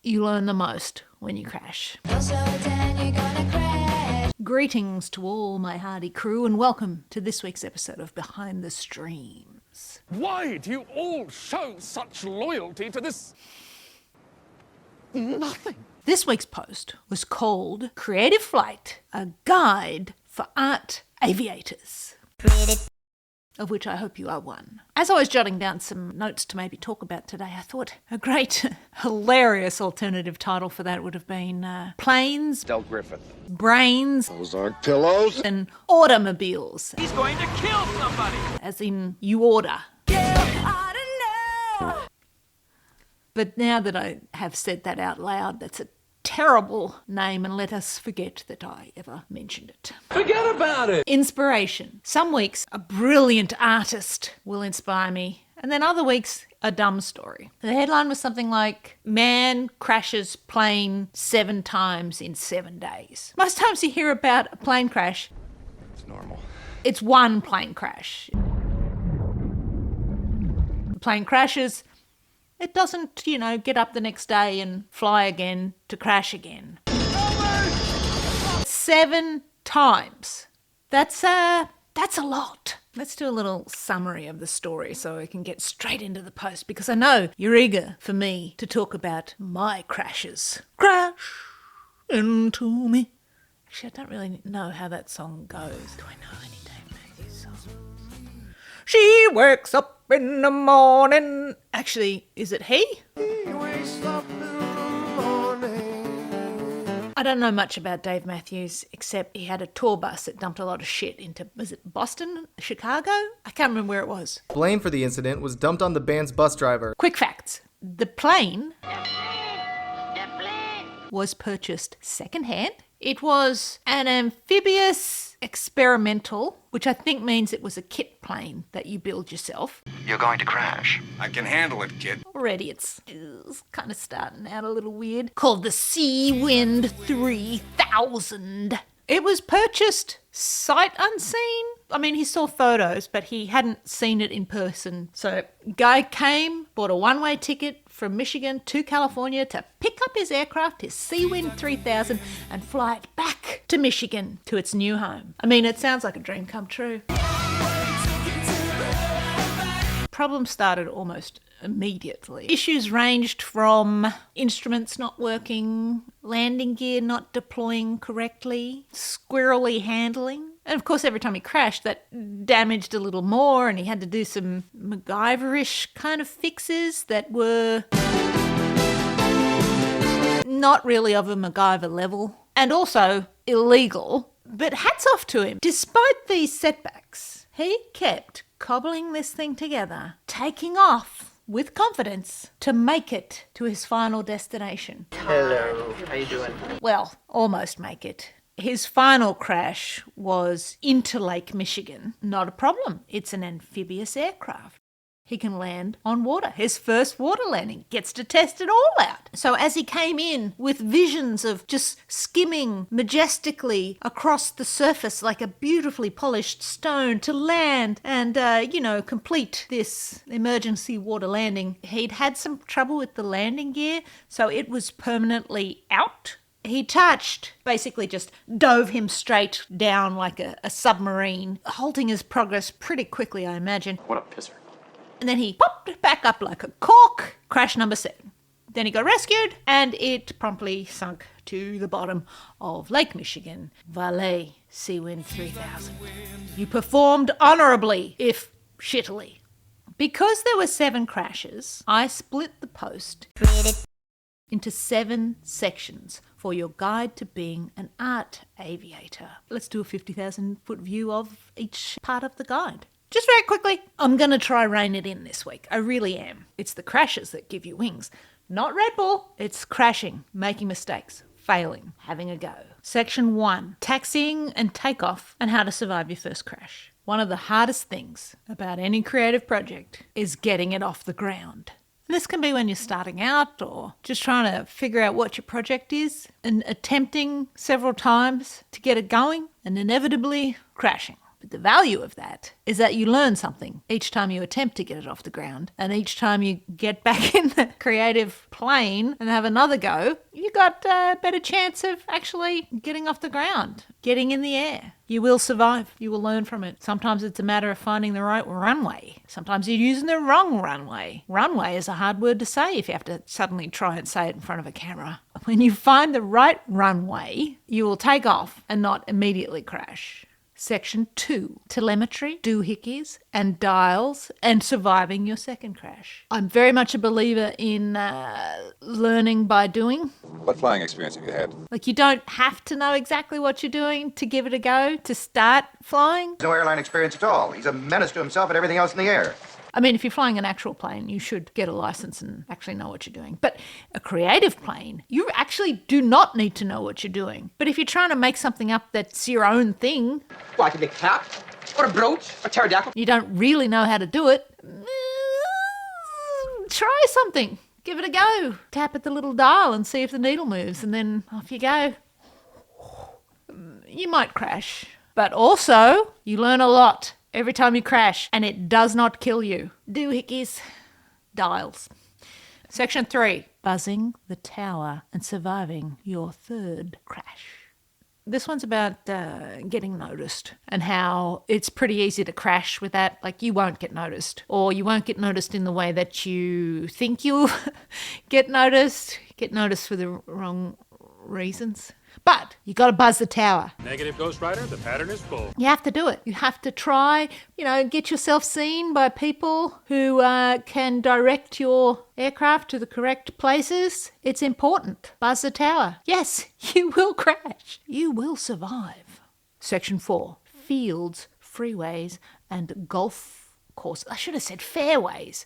you learn the most when you crash. Greetings to all my hardy crew and welcome to this week's episode of Behind the Streams. Why do you all show such loyalty to this... nothing? This week's post was called Creative Flight, a Guide for Art Aviators, of which I hope you are one. As I was jotting down some notes to maybe talk about today, I thought a great, hilarious alternative title for that would have been Planes, Del Griffith. Brains, Those aren't pillows. and Automobiles. He's going to kill somebody! As in, you order. But now that I have said that out loud, that's a terrible name, and let us forget that I ever mentioned it. Forget about it! Inspiration. Some weeks, a brilliant artist will inspire me, and then other weeks, a dumb story. The headline was something like, Man crashes plane 7 times in 7 days. Most times you hear about a plane crash, It's normal. it's one plane crash. The plane crashes, it doesn't, get up the next day and fly again to crash again. 7 times. That's a lot. Let's do a little summary of the story so we can get straight into the post, because I know you're eager for me to talk about my crashes. Crash into me. Actually, I don't really know how that song goes. Do I know any Dave Matthews songs? She wakes up in the morning. Actually, is it he? I don't know much about Dave Matthews, except he had a tour bus that dumped a lot of shit into, was it Boston? Chicago? I can't remember where it was. Blame for the incident was dumped on the band's bus driver. Quick facts. The plane was purchased secondhand. It was an amphibious experimental, which I think means it was a kit plane that you build yourself. You're going to crash. I can handle it, kid. Already it's kind of starting out a little weird. Called the Seawind 3000. It was purchased sight unseen. I mean, he saw photos, but he hadn't seen it in person. So guy came, bought a one-way ticket from Michigan to California to pick up his aircraft, his Seawind 3000, and fly it back to Michigan to its new home. I mean, it sounds like a dream come true. Problems started almost immediately. Issues ranged from instruments not working, landing gear not deploying correctly, squirrely handling. And of course, every time he crashed, that damaged a little more, and he had to do some MacGyver-ish kind of fixes that were not really of a MacGyver level, and also illegal. But hats off to him. Despite these setbacks, he kept cobbling this thing together, taking off with confidence to make it to his final destination. Hello, how you doing? Well, almost make it. His final crash was into Lake Michigan. Not a problem. It's an amphibious aircraft. He can land on water. His first water landing, gets to test it all out. So as he came in with visions of just skimming majestically across the surface like a beautifully polished stone to land and, complete this emergency water landing, he'd had some trouble with the landing gear, so it was permanently out. He basically just dove him straight down like a submarine, halting his progress pretty quickly, I imagine. What a pisser. And then he popped back up like a cork. Crash number 7. Then he got rescued, and it promptly sunk to the bottom of Lake Michigan. Valet Seawind 3000. You performed honourably, if shittily. Because there were 7 crashes, I split the post into 7 sections for your guide to being an art aviator. Let's do a 50,000-foot view of each part of the guide. Just very quickly, I'm going to try rein it in this week. I really am. It's the crashes that give you wings. Not Red Bull. It's crashing, making mistakes, failing, having a go. Section 1, taxiing and takeoff and how to survive your first crash. One of the hardest things about any creative project is getting it off the ground. And this can be when you're starting out or just trying to figure out what your project is and attempting several times to get it going and inevitably crashing. But the value of that is that you learn something each time you attempt to get it off the ground. And each time you get back in the creative plane and have another go, you got a better chance of actually getting off the ground, getting in the air. You will survive. You will learn from it. Sometimes it's a matter of finding the right runway. Sometimes you're using the wrong runway. Runway is a hard word to say if you have to suddenly try and say it in front of a camera. When you find the right runway, you will take off and not immediately crash. Section 2, telemetry, doohickeys and dials and surviving your second crash. I'm very much a believer in learning by doing. What flying experience have you had? Like, you don't have to know exactly what you're doing to give it a go, to start flying. No airline experience at all. He's a menace to himself and everything else in the air. I mean, if you're flying an actual plane, you should get a license and actually know what you're doing. But a creative plane, you actually do not need to know what you're doing. But if you're trying to make something up that's your own thing... Well, I can make a cap, or a brooch, a pterodactyl. You don't really know how to do it. Try something. Give it a go. Tap at the little dial and see if the needle moves, and then off you go. You might crash, but also you learn a lot every time you crash, and it does not kill you. Doohickeys, dials. Section 3, buzzing the tower and surviving your third crash. This one's about getting noticed and how it's pretty easy to crash with that. Like, you won't get noticed, or you won't get noticed in the way that you think you'll get noticed for the wrong reasons. But you got to buzz the tower. Negative, Ghost Rider. The pattern is full. You have to do it. You have to try, get yourself seen by people who can direct your aircraft to the correct places. It's important. Buzz the tower. Yes, you will crash. You will survive. Section 4, fields, freeways, and golf courses. I should have said fairways.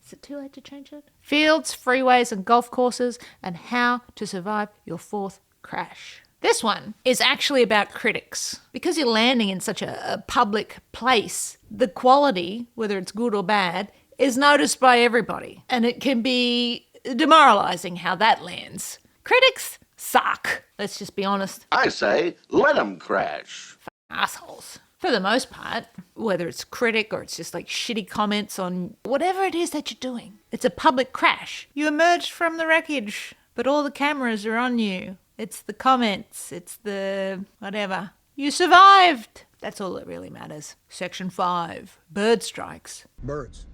Is it too late to change it? Fields, freeways, and golf courses, and how to survive your fourth crash. This one is actually about critics. Because you're landing in such a public place, the quality, whether it's good or bad, is noticed by everybody. And it can be demoralising how that lands. Critics suck. Let's just be honest. I say, let 'em crash. Assholes. For the most part, whether it's critic or it's just like shitty comments on whatever it is that you're doing. It's a public crash. You emerged from the wreckage, but all the cameras are on you. It's the comments, it's the whatever. You survived. That's all that really matters. Section 5, bird strikes. Birds.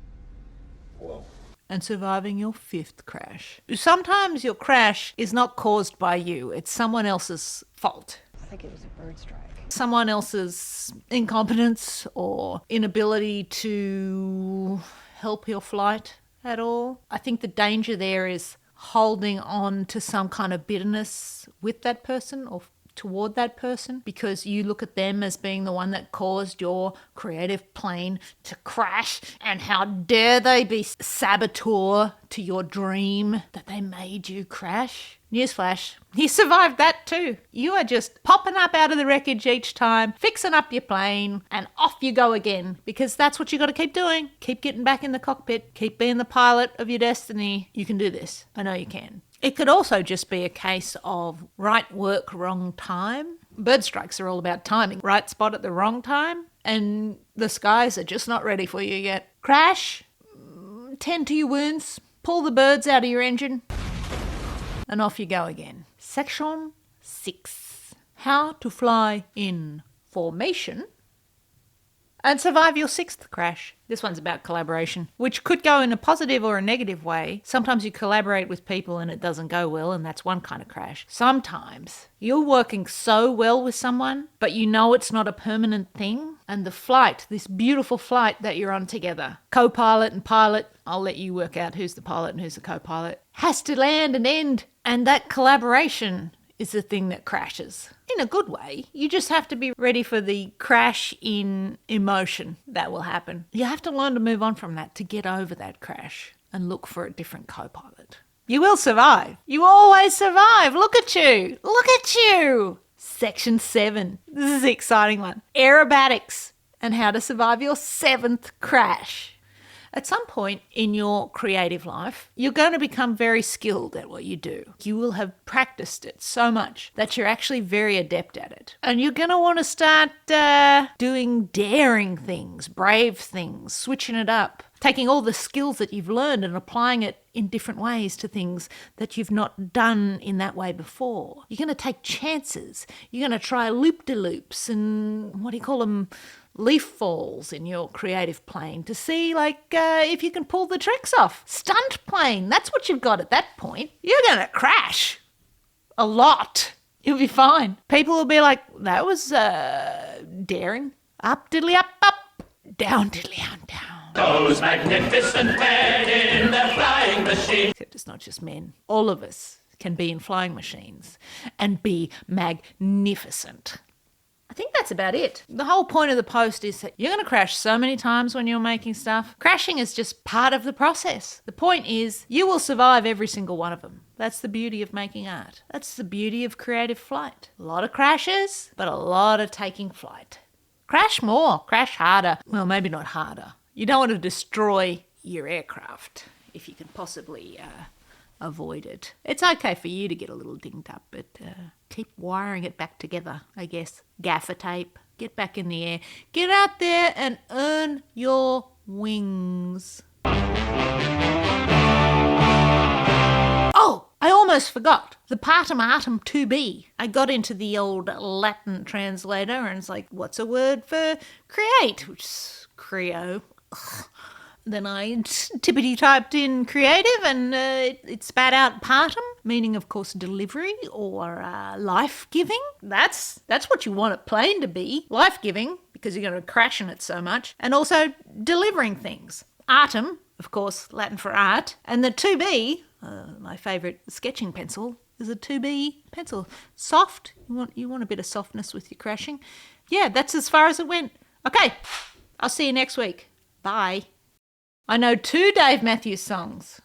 Whoa. And surviving your fifth crash. Sometimes your crash is not caused by you. It's someone else's fault. I think it was a bird strike. Someone else's incompetence or inability to help your flight at all. I think the danger there is holding on to some kind of bitterness with that person or toward that person because you look at them as being the one that caused your creative plane to crash, and how dare they be saboteur to your dream that they made you crash. Newsflash, you survived that too. You are just popping up out of the wreckage each time, fixing up your plane, and off you go again, because that's what you got to keep doing. Keep getting back in the cockpit. Keep being the pilot of your destiny. You can do this. I know you can. It could also just be a case of right work, wrong time. Bird strikes are all about timing. Right spot at the wrong time, and the skies are just not ready for you yet. Crash, tend to your wounds, pull the birds out of your engine, and off you go again. Section 6. How to fly in formation and survive your sixth crash. This one's about collaboration, which could go in a positive or a negative way. Sometimes you collaborate with people and it doesn't go well, and that's one kind of crash. Sometimes you're working so well with someone, but you know it's not a permanent thing, and the flight, this beautiful flight that you're on together, co-pilot and pilot, I'll let you work out who's the pilot and who's the co-pilot, has to land and end, and that collaboration is the thing that crashes. In a good way. You just have to be ready for the crash in emotion that will happen. You have to learn to move on from that to get over that crash and look for a different co-pilot. You will survive. You always survive. Look at you. Look at you. Section 7. This is the exciting one. Aerobatics and how to survive your seventh crash. At some point in your creative life, you're going to become very skilled at what you do. You will have practiced it so much that you're actually very adept at it. And you're going to want to start doing daring things, brave things, switching it up, taking all the skills that you've learned and applying it in different ways to things that you've not done in that way before. You're going to take chances. You're going to try loop-de-loops and what do you call them? Leaf falls in your creative playing to see if you can pull the tricks off. Stunt playing, that's what you've got at that point. You're going to crash a lot. You'll be fine. People will be like, that was daring. Up diddly up, down diddly down. Those magnificent men in their flying machine. Except it's not just men. All of us can be in flying machines and be magnificent. I think that's about it. The whole point of the post is that you're going to crash so many times when you're making stuff. Crashing is just part of the process. The point is you will survive every single one of them. That's the beauty of making art. That's the beauty of creative flight. A lot of crashes, but a lot of taking flight. Crash more, crash harder. Well, maybe not harder. You don't want to destroy your aircraft if you can possibly avoid it. It's okay for you to get a little dinged up, but keep wiring it back together, I guess. Gaffer tape, get back in the air. Get out there and earn your wings. Oh, I almost forgot. The partum artum to be. I got into the old Latin translator and it's like, what's a word for create? Which is creo. Ugh. Then I tippity typed in creative and it spat out partum, meaning of course delivery or life-giving. That's what you want it plain to be. Life-giving, because you're going to crash in it so much. And also delivering things. Artum, of course, Latin for art. And the 2B, my favourite sketching pencil, is a 2B pencil. Soft, you want a bit of softness with your crashing. Yeah, that's as far as it went. Okay, I'll see you next week. Bye. I know 2 Dave Matthews songs.